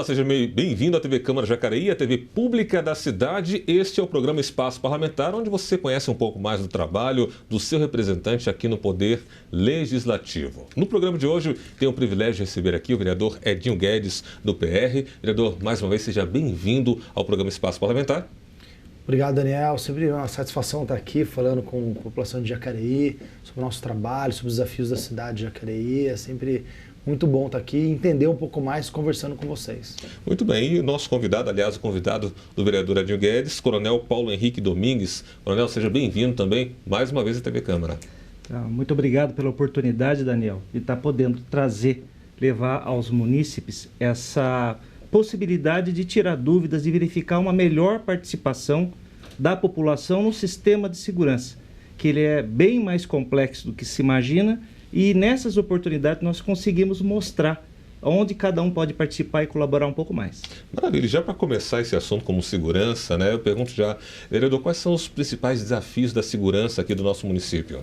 Olá, seja bem-vindo à TV Câmara Jacareí, a TV pública da cidade. Este é o programa Espaço Parlamentar, onde você conhece um pouco mais do trabalho do seu representante aqui no Poder Legislativo. No programa de hoje, tenho o privilégio de receber aqui o vereador Edinho Guedes, do PR. Vereador, mais uma vez, seja bem-vindo ao programa Espaço Parlamentar. Obrigado, Daniel. Sempre uma satisfação estar aqui falando com a população de Jacareí, sobre o nosso trabalho, sobre os desafios da cidade de Jacareí. É sempre muito bom estar aqui e entender um pouco mais conversando com vocês. Muito bem. E o nosso convidado, aliás, o convidado do vereador Edinho Guedes, Coronel Paulo Henrique Domingues. Coronel, seja bem-vindo também, mais uma vez, à TV Câmara. Muito obrigado pela oportunidade, Daniel, de estar podendo levar aos munícipes essa possibilidade de tirar dúvidas, de verificar uma melhor participação da população no sistema de segurança, que ele é bem mais complexo do que se imagina, e nessas oportunidades nós conseguimos mostrar onde cada um pode participar e colaborar um pouco mais. Maravilha. Já para começar esse assunto como segurança, né, eu pergunto já, vereador, quais são os principais desafios da segurança aqui do nosso município?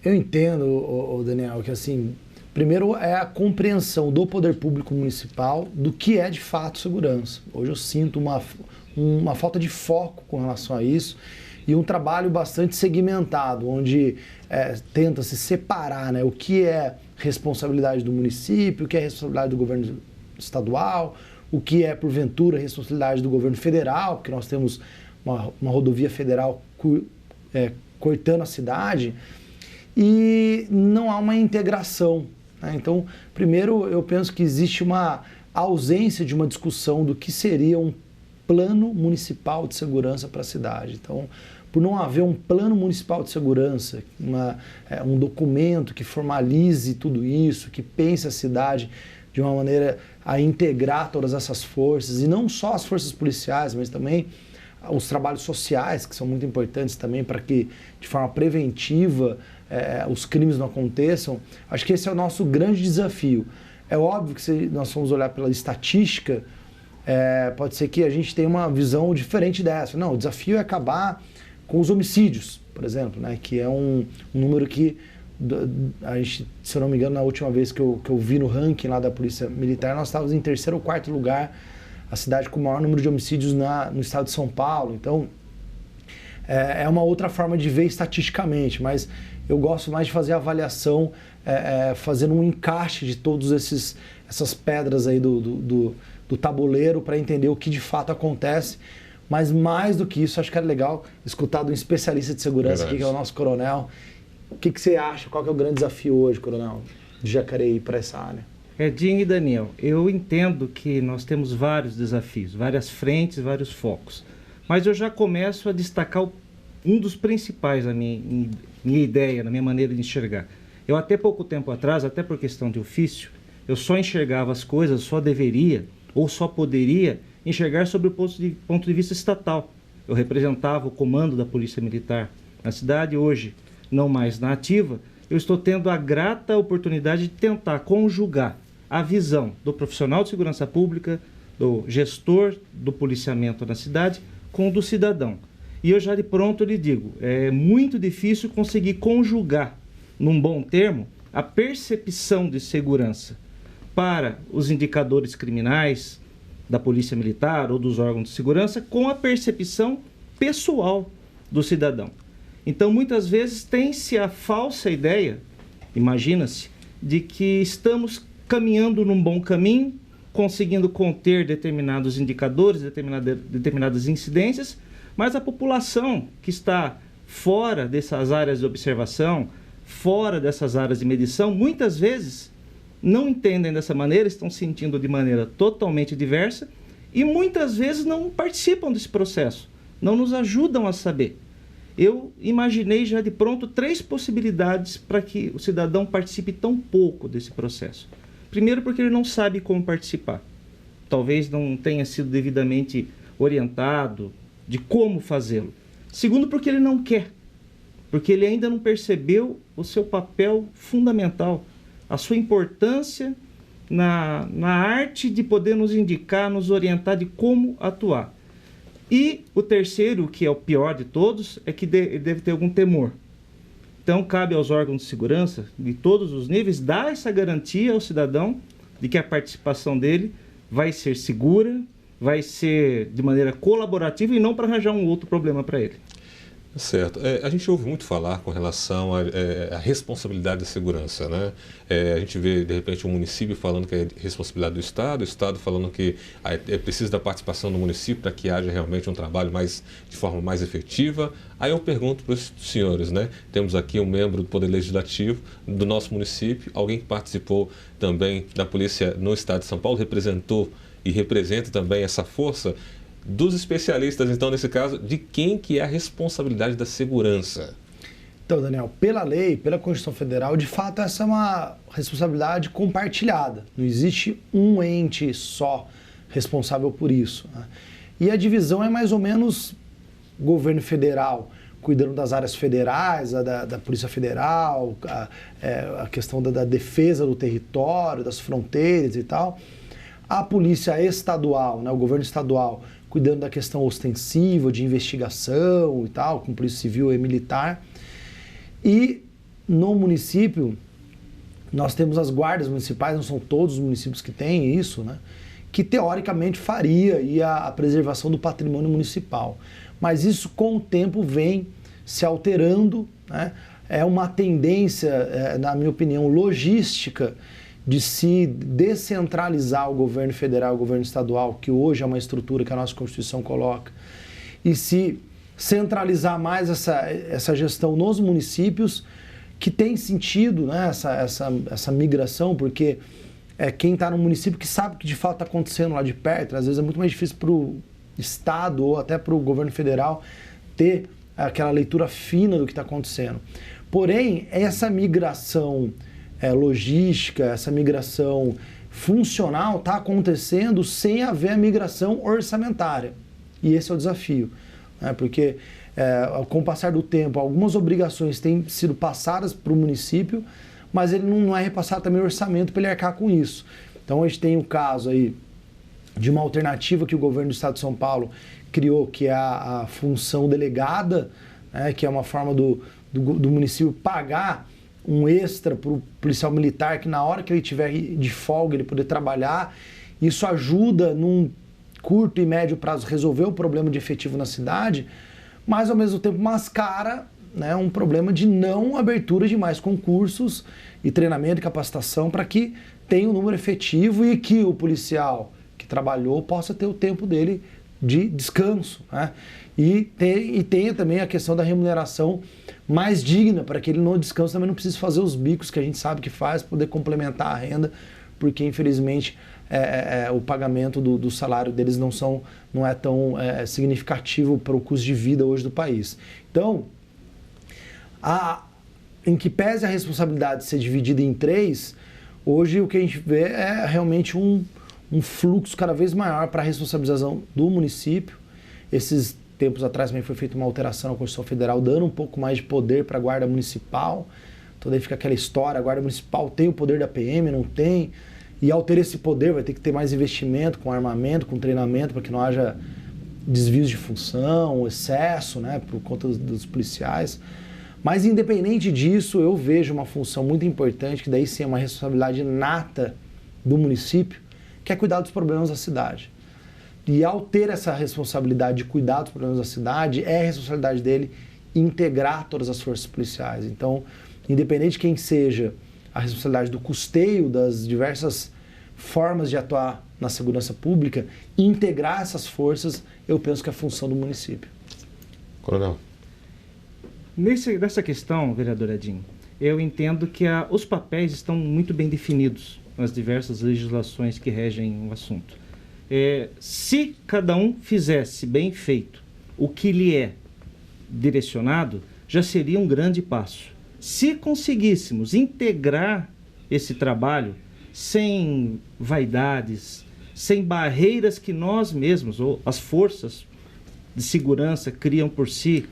Eu entendo, Daniel, que assim, primeiro é a compreensão do poder público municipal do que é de fato segurança. Hoje eu sinto uma falta de foco com relação a isso e um trabalho bastante segmentado, onde tenta se separar, né, o que é responsabilidade do município, o que é responsabilidade do governo estadual, o que é, porventura, responsabilidade do governo federal, porque nós temos uma rodovia federal cortando a cidade, e não há uma integração. Então, primeiro, eu penso que existe uma ausência de uma discussão do que seria um plano municipal de segurança para a cidade. Então, por não haver um plano municipal de segurança, um documento que formalize tudo isso, que pense a cidade de uma maneira a integrar todas essas forças, e não só as forças policiais, mas também os trabalhos sociais, que são muito importantes também para que, de forma preventiva, os crimes não aconteçam. Acho que esse é o nosso grande desafio. É óbvio que se nós formos olhar pela estatística, pode ser que a gente tenha uma visão diferente dessa. Não, o desafio é acabar com os homicídios, por exemplo, né, que é um número que a gente, se eu não me engano, na última vez que eu vi no ranking lá da Polícia Militar, nós estávamos em terceiro ou quarto lugar, a cidade com o maior número de homicídios no estado de São Paulo. Então, é uma outra forma de ver estatisticamente, mas eu gosto mais de fazer a avaliação fazendo um encaixe de todas essas pedras aí do tabuleiro para entender o que de fato acontece. Mas mais do que isso, acho que era legal escutar de um especialista de segurança aqui, que é o nosso coronel. O que você acha? Qual que é o grande desafio hoje, coronel, de Jacareí para essa área? Edinho e Daniel, eu entendo que nós temos vários desafios, várias frentes, vários focos. Mas eu já começo a destacar um dos principais na minha ideia, na minha maneira de enxergar. Eu até pouco tempo atrás, até por questão de ofício, eu só enxergava as coisas, só deveria ou só poderia enxergar sobre o ponto de vista estatal. Eu representava o comando da Polícia Militar na cidade, hoje não mais na ativa. Eu estou tendo a grata oportunidade de tentar conjugar a visão do profissional de segurança pública, do gestor do policiamento na cidade, com o do cidadão. E eu já de pronto lhe digo, é muito difícil conseguir conjugar, num bom termo, a percepção de segurança para os indicadores criminais da Polícia Militar ou dos órgãos de segurança com a percepção pessoal do cidadão. Então, muitas vezes tem-se a falsa ideia, imagina-se, de que estamos caminhando num bom caminho, conseguindo conter determinados indicadores, determinadas incidências, mas a população que está fora dessas áreas de observação, fora dessas áreas de medição, muitas vezes não entendem dessa maneira, estão sentindo de maneira totalmente diversa e muitas vezes não participam desse processo, não nos ajudam a saber. Eu imaginei já de pronto 3 possibilidades para que o cidadão participe tão pouco desse processo. Primeiro, porque ele não sabe como participar. Talvez não tenha sido devidamente orientado de como fazê-lo. Segundo, porque ele não quer, porque ele ainda não percebeu o seu papel fundamental, a sua importância na arte de poder nos indicar, nos orientar de como atuar. E o terceiro, que é o pior de todos, é que ele deve ter algum temor. Então, cabe aos órgãos de segurança, de todos os níveis, dar essa garantia ao cidadão de que a participação dele vai ser segura, vai ser de maneira colaborativa e não para arranjar um outro problema para ele. Certo. A gente ouve muito falar com relação à responsabilidade da segurança, né? A gente vê, de repente, um município falando que é responsabilidade do Estado, o Estado falando que é preciso da participação do município para que haja realmente um trabalho de forma mais efetiva. Aí eu pergunto para os senhores, né? Temos aqui um membro do Poder Legislativo do nosso município, alguém que participou também da polícia no Estado de São Paulo, representou e representa também essa força. Dos especialistas, então, nesse caso, de quem que é a responsabilidade da segurança? Então, Daniel, pela lei, pela Constituição Federal, de fato, essa é uma responsabilidade compartilhada. Não existe um ente só responsável por isso, né? E a divisão é mais ou menos governo federal, cuidando das áreas federais, da Polícia Federal, a questão da defesa do território, das fronteiras e tal. A Polícia Estadual, né, o governo estadual, cuidando da questão ostensiva, de investigação e tal, com Polícia Civil e Militar. E no município, nós temos as guardas municipais, não são todos os municípios que têm isso, né, que teoricamente faria a preservação do patrimônio municipal. Mas isso com o tempo vem se alterando, né? É uma tendência, na minha opinião, logística, de se descentralizar o governo federal, o governo estadual, que hoje é uma estrutura que a nossa Constituição coloca, e se centralizar mais essa gestão nos municípios, que tem sentido, né, essa migração, porque quem está no município que sabe o que de fato está acontecendo lá de perto. Às vezes é muito mais difícil para o Estado ou até para o governo federal ter aquela leitura fina do que está acontecendo. Porém, essa migração logística, essa migração funcional está acontecendo sem haver a migração orçamentária. E esse é o desafio, né? Porque com o passar do tempo, algumas obrigações têm sido passadas para o município, mas ele não é repassado também o orçamento para ele arcar com isso. Então a gente tem o caso aí de uma alternativa que o governo do Estado de São Paulo criou, que é a função delegada, né? Que é uma forma do município pagar um extra para o policial militar, que na hora que ele tiver de folga ele poder trabalhar. Isso ajuda num curto e médio prazo resolver o problema de efetivo na cidade, mas ao mesmo tempo mascara, né, um problema de não abertura de mais concursos e treinamento e capacitação para que tenha um número efetivo e que o policial que trabalhou possa ter o tempo dele de descanso, né? E tenha também a questão da remuneração mais digna, para que ele no descanso também não precise fazer os bicos que a gente sabe que faz, poder complementar a renda, porque infelizmente o pagamento do salário deles não é tão significativo para o custo de vida hoje do país. Então, em que pese a responsabilidade de ser dividida em três, hoje o que a gente vê é realmente um fluxo cada vez maior para a responsabilização do município. Esses tempos atrás também foi feita uma alteração na Constituição Federal, dando um pouco mais de poder para a Guarda Municipal. Então daí fica aquela história, a Guarda Municipal tem o poder da PM, não tem. E ao ter esse poder vai ter que ter mais investimento com armamento, com treinamento, para que não haja desvios de função, excesso, né, por conta dos policiais. Mas independente disso, eu vejo uma função muito importante, que daí sim é uma responsabilidade inata do município, que é cuidar dos problemas da cidade. E ao ter essa responsabilidade de cuidar dos problemas da cidade, é a responsabilidade dele integrar todas as forças policiais. Então, independente de quem seja a responsabilidade do custeio das diversas formas de atuar na segurança pública, integrar essas forças, eu penso que é a função do município. Coronel. Nessa questão, vereador Edinho, eu entendo que os papéis estão muito bem definidos nas diversas legislações que regem o assunto. Se cada um fizesse bem feito o que lhe é direcionado, já seria um grande passo. Se conseguíssemos integrar esse trabalho sem vaidades, sem barreiras que nós mesmos, ou as forças de segurança criam por si,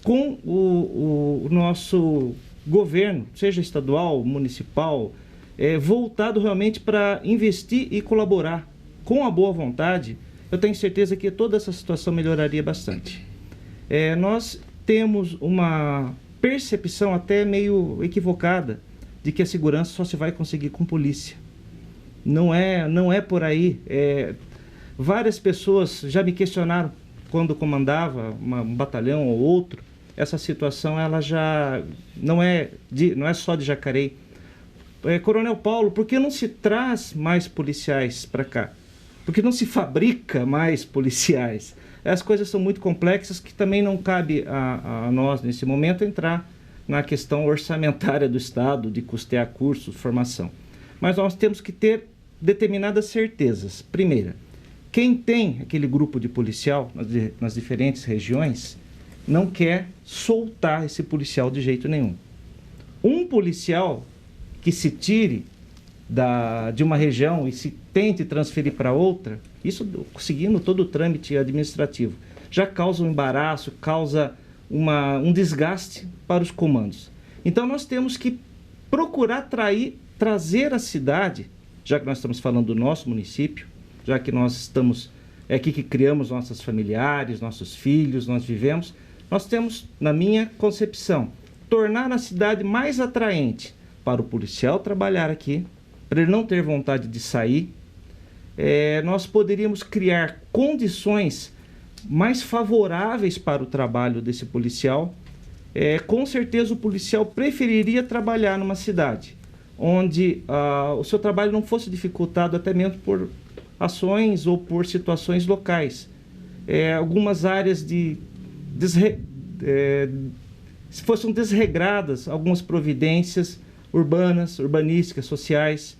com o nosso governo, seja estadual, municipal, voltado realmente para investir e colaborar com a boa vontade, eu tenho certeza que toda essa situação melhoraria bastante. Nós temos uma percepção até meio equivocada de que a segurança só se vai conseguir com polícia. Não é por aí. Várias pessoas já me questionaram quando comandava um batalhão ou outro. Essa situação ela já não é só de Jacareí. Coronel Paulo, por que não se traz mais policiais para cá? Por que não se fabrica mais policiais? As coisas são muito complexas que também não cabe a nós, nesse momento, entrar na questão orçamentária do Estado, de custear cursos, formação. Mas nós temos que ter determinadas certezas. Primeira, quem tem aquele grupo de policial nas diferentes regiões não quer soltar esse policial de jeito nenhum. Um policial que se tire de uma região e se tente transferir para outra, isso seguindo todo o trâmite administrativo, já causa um embaraço, causa um desgaste para os comandos. Então nós temos que procurar trazer a cidade, já que nós estamos falando do nosso município, já que nós estamos aqui que criamos nossos familiares, nossos filhos, nós vivemos, nós temos, na minha concepção, tornar a cidade mais atraente para o policial trabalhar aqui, para ele não ter vontade de sair. Nós poderíamos criar condições mais favoráveis para o trabalho desse policial. Com certeza o policial preferiria trabalhar numa cidade onde o seu trabalho não fosse dificultado até mesmo por ações ou por situações locais. Algumas áreas se fossem desregradas, algumas providências urbanísticas, sociais,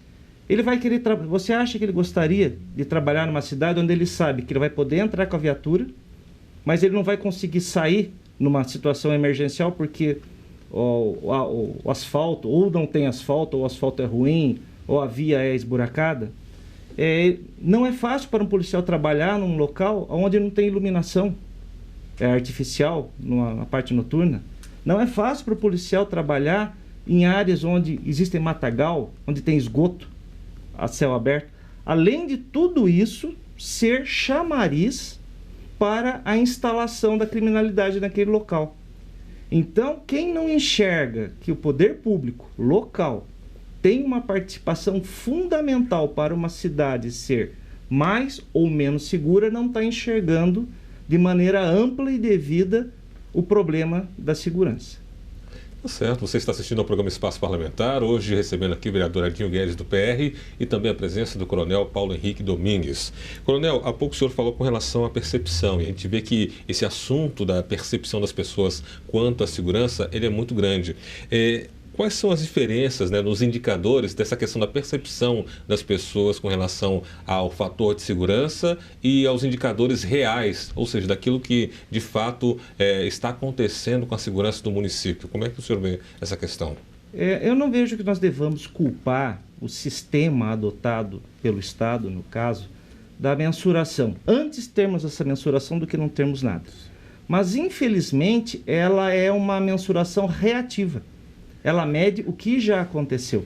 ele vai querer você acha que ele gostaria de trabalhar numa cidade onde ele sabe que ele vai poder entrar com a viatura, mas ele não vai conseguir sair numa situação emergencial porque o asfalto, ou não tem asfalto, ou o asfalto é ruim, ou a via é esburacada? Não é fácil para um policial trabalhar num local onde não tem iluminação artificial, na parte noturna. Não é fácil para o policial trabalhar em áreas onde existem matagal, onde tem esgoto a céu aberto. Além de tudo isso, ser chamariz para a instalação da criminalidade naquele local. Então, quem não enxerga que o poder público local tem uma participação fundamental para uma cidade ser mais ou menos segura, não está enxergando de maneira ampla e devida o problema da segurança. Tá certo, você está assistindo ao programa Espaço Parlamentar, hoje recebendo aqui o vereador Edinho Guedes do PR e também a presença do coronel Paulo Henrique Domingues. Coronel, há pouco o senhor falou com relação à percepção, e a gente vê que esse assunto da percepção das pessoas quanto à segurança, ele é muito grande. Quais são as diferenças, né, nos indicadores dessa questão da percepção das pessoas com relação ao fator de segurança e aos indicadores reais, ou seja, daquilo que de fato está acontecendo com a segurança do município? Como é que o senhor vê essa questão? Eu não vejo que nós devamos culpar o sistema adotado pelo Estado, no caso, da mensuração. Antes termos essa mensuração do que não termos nada. Mas, infelizmente, ela é uma mensuração reativa. Ela mede o que já aconteceu.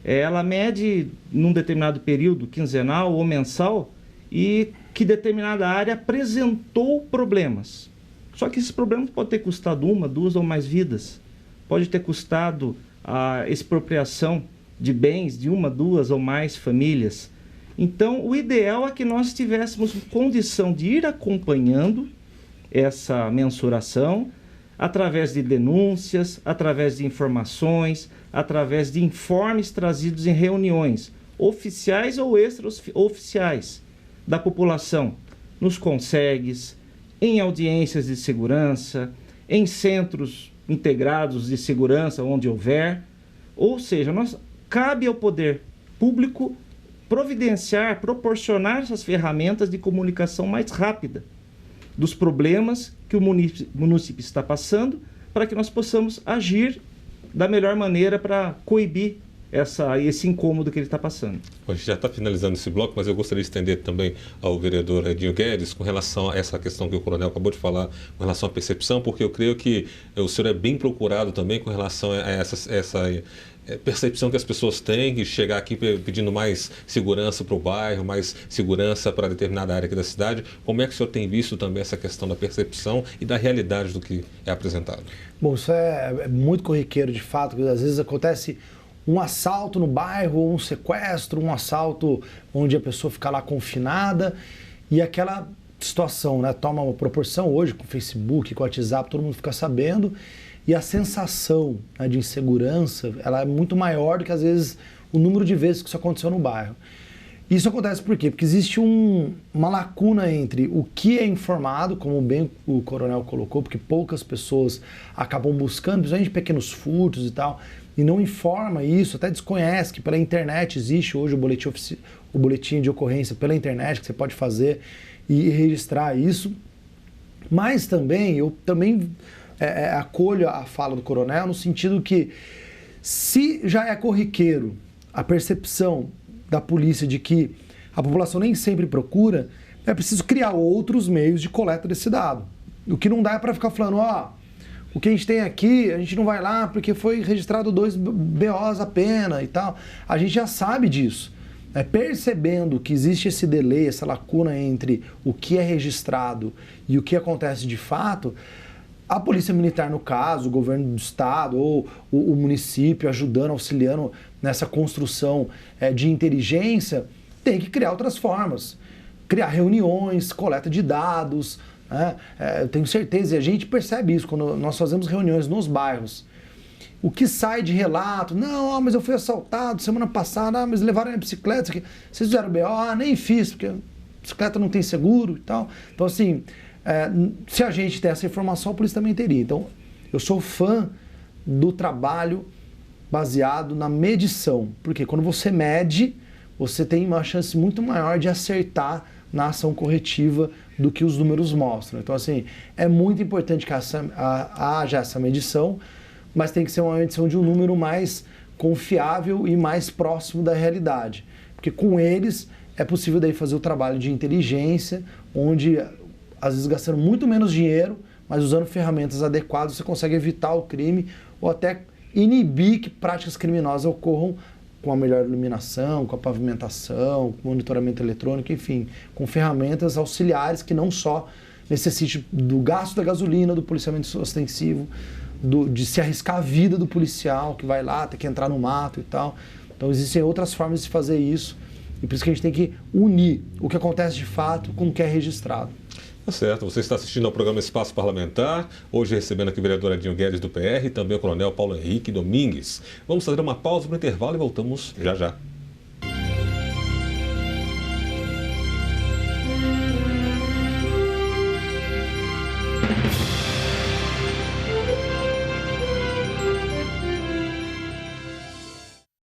Ela mede num determinado período, quinzenal ou mensal, e que determinada área apresentou problemas. Só que esses problemas podem ter custado 1, 2 ou mais vidas. Pode ter custado a expropriação de bens de 1, 2 ou mais famílias. Então, o ideal é que nós tivéssemos condição de ir acompanhando essa mensuração, através de denúncias, através de informações, através de informes trazidos em reuniões oficiais ou extraoficiais da população, nos conselhos, em audiências de segurança, em centros integrados de segurança, onde houver. Ou seja, cabe ao poder público providenciar, proporcionar essas ferramentas de comunicação mais rápida dos problemas que o município está passando, para que nós possamos agir da melhor maneira para coibir esse incômodo que ele está passando. A gente já está finalizando esse bloco, mas eu gostaria de estender também ao vereador Edinho Guedes com relação a essa questão que o coronel acabou de falar, com relação à percepção, porque eu creio que o senhor é bem procurado também com relação a essa percepção que as pessoas têm, de chegar aqui pedindo mais segurança para o bairro, mais segurança para determinada área aqui da cidade. Como é que o senhor tem visto também essa questão da percepção e da realidade do que é apresentado? Bom, isso é muito corriqueiro, de fato, que às vezes acontece um assalto no bairro, um sequestro, um assalto onde a pessoa fica lá confinada e aquela situação, né, toma uma proporção hoje com o Facebook, com o WhatsApp, todo mundo fica sabendo e a sensação, né, de insegurança, ela é muito maior do que às vezes o número de vezes que isso aconteceu no bairro. Isso acontece por quê? Porque existe uma lacuna entre o que é informado, como bem o coronel colocou, porque poucas pessoas acabam buscando, principalmente pequenos furtos e tal, e não informa isso, até desconhece que pela internet existe hoje o boletim de ocorrência pela internet, que você pode fazer e registrar isso. Mas também, eu também acolho a fala do coronel no sentido que, se já é corriqueiro a percepção da polícia de que a população nem sempre procura, é preciso criar outros meios de coleta desse dado. O que não dá é para ficar falando, o que a gente tem aqui, a gente não vai lá porque foi registrado 2 BOs apenas e tal. A gente já sabe disso. Percebendo que existe esse delay, essa lacuna entre o que é registrado e o que acontece de fato, a Polícia Militar, no caso, o governo do estado ou o município ajudando, auxiliando nessa construção de inteligência, tem que criar outras formas. Criar reuniões, coleta de dados, né? Eu tenho certeza, e a gente percebe isso quando nós fazemos reuniões nos bairros. O que sai de relato, não, mas eu fui assaltado semana passada, mas levaram minha bicicleta, vocês fizeram BO, nem fiz, porque a bicicleta não tem seguro e tal. Então, assim, se a gente tem essa informação, a polícia também teria. Então, eu sou fã do trabalho baseado na medição, porque quando você mede, você tem uma chance muito maior de acertar na ação corretiva do que os números mostram. Então, assim, é muito importante que haja essa medição, mas tem que ser uma medição de um número mais confiável e mais próximo da realidade, porque com eles é possível daí fazer o trabalho de inteligência, onde às vezes gastando muito menos dinheiro, mas usando ferramentas adequadas, você consegue evitar o crime ou até inibir que práticas criminosas ocorram com a melhor iluminação, com a pavimentação, com monitoramento eletrônico, enfim, com ferramentas auxiliares que não só necessitem do gasto da gasolina, do policiamento ostensivo, de se arriscar a vida do policial que vai lá, tem que entrar no mato e tal. Então existem outras formas de fazer isso e por isso que a gente tem que unir o que acontece de fato com o que é registrado. Tá certo, você está assistindo ao programa Espaço Parlamentar, hoje recebendo aqui o vereador Adinho Guedes do PR e também o coronel Paulo Henrique Domingues. Vamos fazer uma pausa no intervalo e voltamos já já.